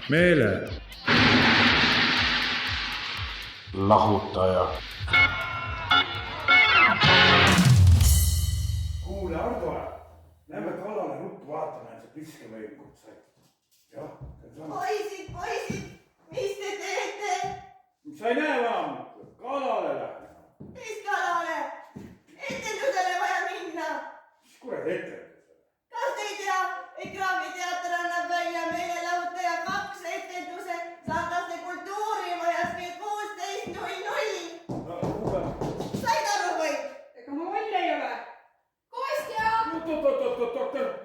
meele lahutaja. Kuule, Ardo, lähme kallale ruttu vaatame, et see piskemõõnikut sai. Jah, see on sama. Poisid, mis te teete? Sa ei näe vaam, kalale lähme. Mis kalale? Etendusele vaja minna. Mis kurat etendusele? Kas te ei tea, Ekraami teater annab välja meelelahutaja 2 etenduse Sataste kultuurimajas kell 16:00. No, kuule. Said aru või? Ega ma loll ei ole. Kostja!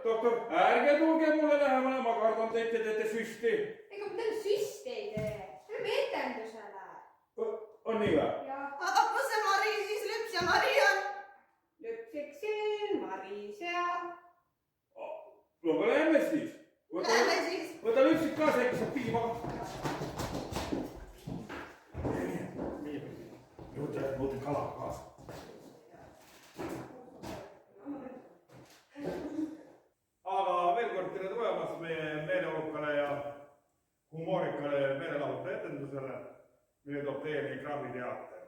Doktor, ärge tulge mulle lähemale, ma kardan, te teete süsti. Ega ma teile süsti ei tee. Lähme etendusele. On nii või? Jah, Aga kus see Mari siis Lüps ja Mari on? Lüpsik siin, Mari seal. No aga lähme siis. Lähme siis. Võta lüpsik kaasa, äkki saab piima. Võta kala kaasa. Aga veel kord tere tulemast meie meeleolukale ja humoorikale meelelahuta etendusele, mille toob teieni Ekraami teater.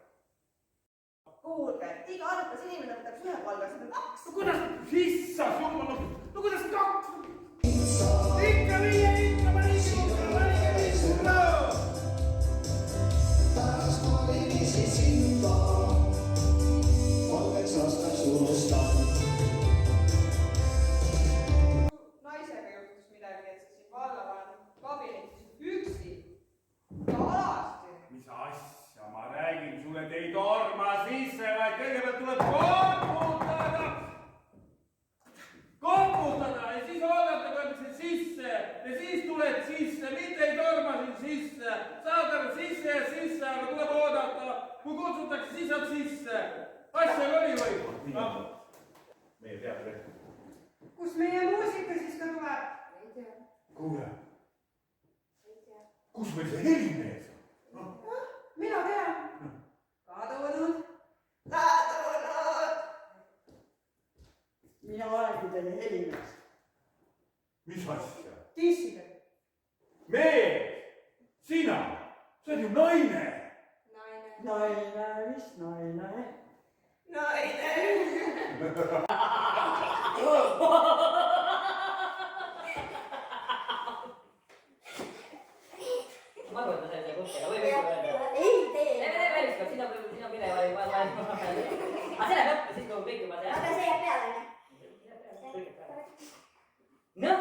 Kuulge, iga arvukas inimene võtab ühe palga, seda 2. No kuidas sissa jumal, no kuidas 2? Ikka viie, ikka valige viisula! Pärast valimisi sind ma 3 aastaks unustan. Naisega juhtus midagi, et sa siin vallavanem kabinetis üksi ja alasti. Mis asja, ma räägin sulle, te ei torma sisse, vaid kõigepealt tuleb koputada ja siis oodata, kui öeldakse sisse ja siis tuled sisse, mitte ei torma siin sisse. Saad aru, sisse ja sisse, aga tuleb oodata. Kui kutsutakse, siis saad sisse. Asja oli või? Meie teatri. Kus meie muusika siis ka tuleb? Ei tea. Kuule, Ei tea. kus meil see helimees on? Mina tean. Kadunud. Mina olengi teile helimees. Mis asja? Tissile. Mees! Sina! Sa oled ju naine! Naine. Naine, mis naine? Naine. Ma arvan, et ma sain selle kuskile, või võiks öelda? Ei tee. Ei väliskab, sina mine, aga see läheb õppe, siis kui kõik juba see... Aga see jääb peale, Noh,